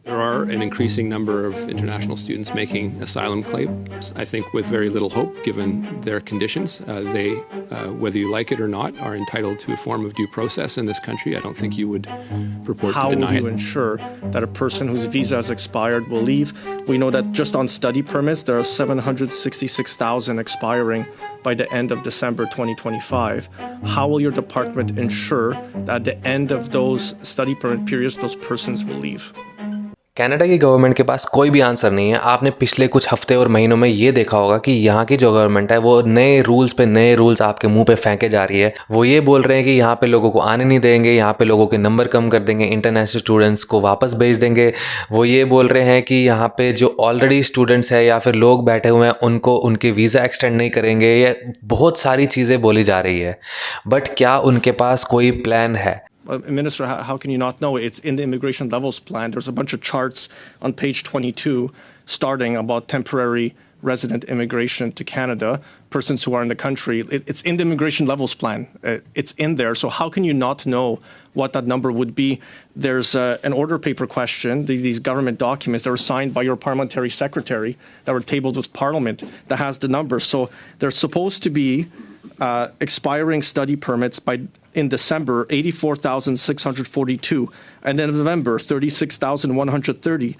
There are an increasing number of international students making asylum claims, I think with very little hope given their conditions. They, whether you like it or not, are entitled to a form of due process in this country. I don't think you would purport to deny it. How will you ensure that a person whose visa has expired will leave? We know that just on study permits, there are 766,000 expiring by the end of December 2025. How will your department ensure that at the end of those study permit periods, those persons will leave? Canada की government के पास कोई भी answer नहीं है। आपने पिछले कुछ हफ्ते और महीनों में ये देखा होगा कि यहाँ की जो गवर्नमेंट है वो नए रूल्स पे नए रूल्स आपके मुंह पे फेंके जा रही है। वो ये बोल रहे हैं कि यहाँ पे लोगों को आने नहीं देंगे, यहाँ पे लोगों के नंबर कम कर देंगे, इंटरनेशनल स्टूडेंट्स को वापस भेज देंगे। वो ये बोल रहे हैं कि यहाँ पे जो ऑलरेडी स्टूडेंट्स हैं या फिर लोग बैठे हुए हैं उनको उनके वीज़ा एक्सटेंड नहीं करेंगे। ये बहुत सारी चीज़ें बोली जा रही है, बट क्या उनके पास कोई प्लान है? Minister, how can you not know? It's in the immigration levels plan. There's a bunch of charts on page 22 starting about temporary resident immigration to Canada, persons who are in the country. It's in the immigration levels plan. It's in there. So how can you not know what that number would be? There's an order paper question, these government documents that were signed by your parliamentary secretary that were tabled with Parliament that has the numbers. So there's supposed to be expiring study permits in December, 84,642, and in November, 36,130.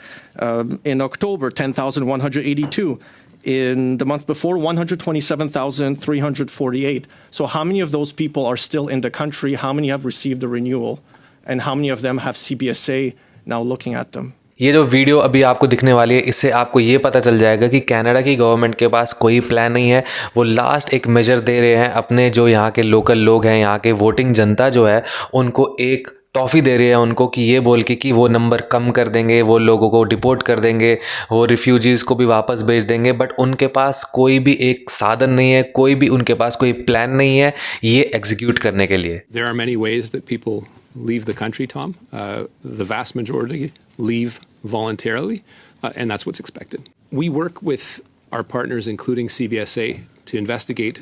In October, 10,182. In the month before, 127,348. So how many of those people are still in the country? How many have received the renewal? And how many of them have CBSA now looking at them? ये जो video अभी आपको दिखने वाली है, इससे आपको ये पता चल जाएगा कि कनाडा की गवर्नमेंट के पास कोई प्लान नहीं है। वो लास्ट एक मेजर दे रहे हैं अपने जो यहाँ के लोकल लोग हैं, यहाँ के वोटिंग जनता जो है, उनको एक टॉफ़ी दे रही है उनको कि ये बोल के कि वो नंबर कम कर देंगे, वो लोगों को डिपोर्ट कर देंगे, वो रिफ्यूजीज़ को भी वापस भेज देंगे। बट उनके पास कोई भी एक साधन नहीं है, कोई भी उनके पास कोई प्लान नहीं है ये एग्जीक्यूट करने के लिए। There are many ways that people leave the country, Tom. The vast majority leave voluntarily, and that's what's expected. We work with our partners, including CBSA, to investigate,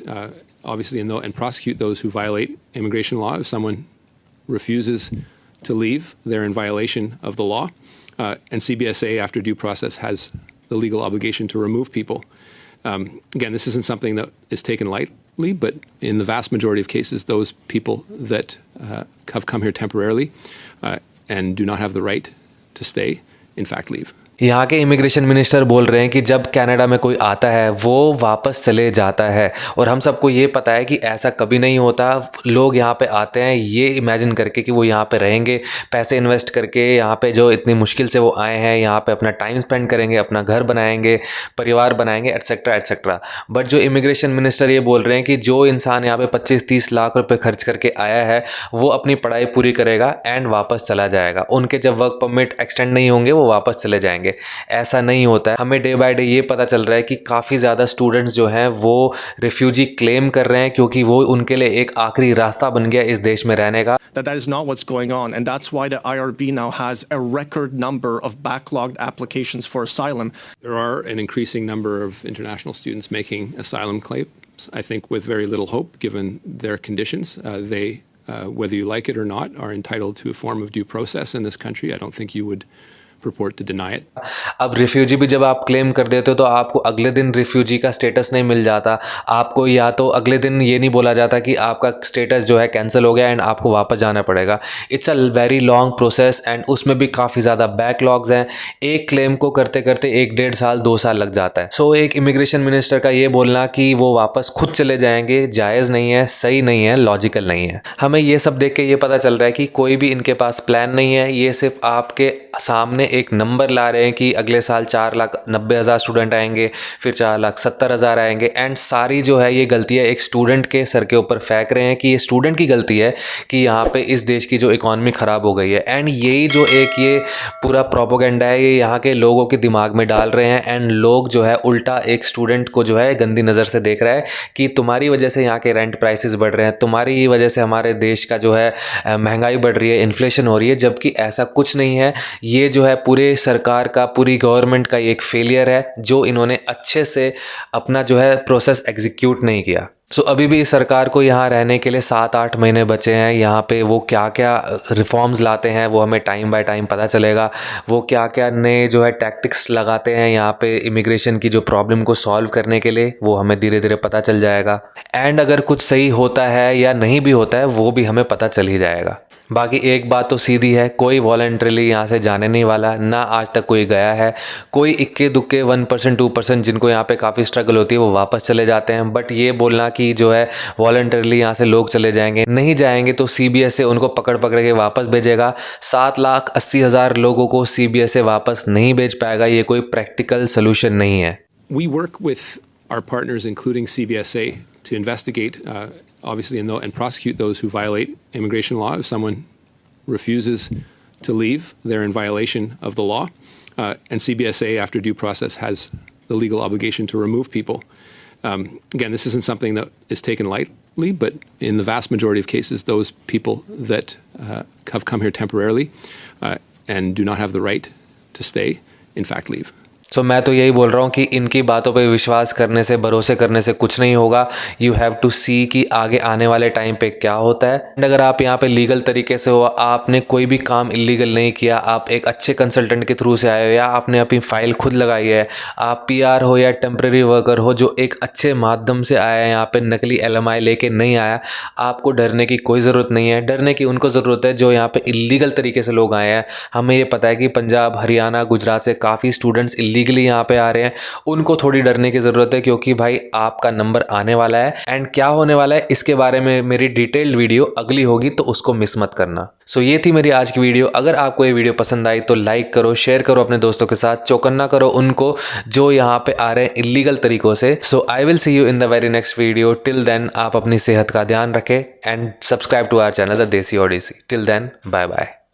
obviously, and prosecute those who violate immigration law. If someone refuses to leave, they're in violation of the law. And CBSA, after due process, has the legal obligation to remove people. Again, this isn't something that is taken lightly, but in the vast majority of cases, those people that have come here temporarily and do not have the right to stay, in fact, leave. यहाँ के immigration minister बोल रहे हैं कि जब Canada में कोई आता है वो वापस चले जाता है, और हम सबको ये पता है कि ऐसा कभी नहीं होता। लोग यहाँ पे आते हैं ये इमेजिन करके कि वो यहाँ पे रहेंगे, पैसे इन्वेस्ट करके, यहाँ पे जो इतनी मुश्किल से वो आए हैं यहाँ पे अपना टाइम स्पेंड करेंगे, अपना घर बनाएंगे, परिवार बनाएंगे, एट्सेट्रा एट्सेट्रा। बट जो इमिग्रेशन मिनिस्टर ये बोल रहे हैं कि जो इंसान यहाँ पे 25-30 लाख रुपये खर्च करके आया है वो अपनी पढ़ाई पूरी करेगा एंड वापस चला जाएगा। उनके जब वर्क परमिट एक्सटेंड नहीं होंगे वो वापस चले जाएंगे। ऐसा नहीं होता है। हमें डे बाय डे ये पता चल रहा है कि काफ़ी ज़्यादा स्टूडेंट्स जो हैं वो रिफ्यूजी क्लेम कर रहे हैं क्योंकि वो उनके लिए एक आखिरी रास्ता बन गया इस देश में रहने का। That is not what's going on, and that's why the IRB now has a record number of backlogged applications for asylum. There are an increasing number of international students making asylum claims, I think with very little hope given their conditions. They, whether you like it or not, are entitled to a form of due process in this country. I don't think you would purport to deny it. अब refugee भी जब आप claim कर देते हो तो आपको अगले दिन रिफ्यूजी का स्टेटस नहीं मिल जाता। आपको या तो अगले दिन ये नहीं बोला जाता कि आपका स्टेटस जो है कैंसिल हो गया एंड आपको वापस जाना पड़ेगा। It's a very long process and उसमें भी काफ़ी ज़्यादा बैकलॉग्स हैं। एक क्लेम को करते करते 1-1.5 साल 2 साल लग जाता है। सो एक इमिग्रेशन मिनिस्टर का ये बोलना कि वो वापस खुद चले जाएंगे जायज़ नहीं है, सही नहीं है, लॉजिकल नहीं है। हमें ये सब देख के ये पता चल रहा है कि कोई भी इनके पास प्लान नहीं है। ये सिर्फ आपके सामने एक नंबर ला रहे हैं कि अगले साल 4,90,000 स्टूडेंट आएंगे, फिर 4,70,000 आएंगे, एंड सारी जो है ये गलतियाँ एक स्टूडेंट के सर के ऊपर फेंक रहे हैं कि ये स्टूडेंट की गलती है कि यहाँ पे इस देश की जो इकॉनमी ख़राब हो गई है। एंड यही जो एक ये पूरा प्रोपोगेंडा है ये यहाँ के लोगों के दिमाग में डाल रहे हैं, एंड लोग जो है उल्टा एक स्टूडेंट को जो है गंदी नज़र से देख रहा है कि तुम्हारी वजह से यहाँ के रेंट प्राइसेस बढ़ रहे हैं, तुम्हारी वजह से हमारे देश का जो है महंगाई बढ़ रही है, इन्फ्लेशन हो रही है, जबकि ऐसा कुछ नहीं है। ये जो है पूरे सरकार का, पूरी गवर्नमेंट का ये एक फेलियर है जो इन्होंने अच्छे से अपना जो है प्रोसेस एग्जीक्यूट नहीं किया। सो अभी भी सरकार को यहाँ रहने के लिए 7-8 महीने बचे हैं। यहाँ पे वो क्या क्या रिफॉर्म्स लाते हैं वो हमें टाइम बाय टाइम पता चलेगा। वो क्या क्या नए जो है टैक्टिक्स लगाते हैं यहाँ पे इमिग्रेशन की जो प्रॉब्लम को सॉल्व करने के लिए, वो हमें धीरे धीरे पता चल जाएगा। एंड अगर कुछ सही होता है या नहीं भी होता है वो भी हमें पता चल ही जाएगा। बाकी एक बात तो सीधी है, कोई वॉलंटरीली यहाँ से जाने नहीं वाला, ना आज तक कोई गया है। कोई इक्के दुक्के 1% 2% जिनको यहाँ पे काफ़ी स्ट्रगल होती है वो वापस चले जाते हैं। बट ये बोलना कि जो है वॉलंटरीली यहाँ से लोग चले जाएंगे, नहीं जाएंगे तो CBSA उनको पकड़ पकड़ के वापस भेजेगा। 7,80,000 लोगों को CBSA वापस नहीं भेज पाएगा। ये कोई प्रैक्टिकल सोल्यूशन नहीं है। We work with our partners, including CBSA, to investigate, obviously, and prosecute those who violate immigration law. If someone refuses to leave, they're in violation of the law. And CBSA, after due process, has the legal obligation to remove people. Again, this isn't something that is taken lightly, but in the vast majority of cases, those people that have come here temporarily and do not have the right to stay, in fact, leave. सो मैं तो यही बोल रहा हूँ कि इनकी बातों पे विश्वास करने से, भरोसे करने से कुछ नहीं होगा। यू हैव टू सी कि आगे आने वाले टाइम पे क्या होता है। एंड अगर आप यहाँ पे लीगल तरीके से हो, आपने कोई भी काम इलीगल नहीं किया, आप एक अच्छे कंसल्टेंट के थ्रू से आए हो या आपने अपनी फ़ाइल खुद लगाई है, आप PR हो या टेम्प्रेरी वर्कर हो जो एक अच्छे माध्यम से आया है, यहाँ पे नकली LMI लेके नहीं आया, आपको डरने की कोई ज़रूरत नहीं है। डरने की उनको ज़रूरत है जो यहाँ पे इलीगल तरीके से लोग आए हैं। हमें ये पता है कि पंजाब, हरियाणा, गुजरात से काफ़ी स्टूडेंट्स लीगली यहाँ पे आ रहे हैं, उनको थोड़ी डरने की ज़रूरत है क्योंकि भाई आपका नंबर आने वाला है। एंड क्या होने वाला है इसके बारे में मेरी डिटेल्ड वीडियो अगली होगी, तो उसको मिस मत करना। सो ये थी मेरी आज की वीडियो। अगर आपको ये वीडियो पसंद आई तो लाइक करो, शेयर करो अपने दोस्तों के साथ, चौकन्ना करो उनको जो यहाँ पे आ रहे हैं इलीगल तरीकों से। So I will see you in the very next video. Till then आप अपनी सेहत का ध्यान रखें and subscribe to our channel the Desi Odyssey. Till then bye bye.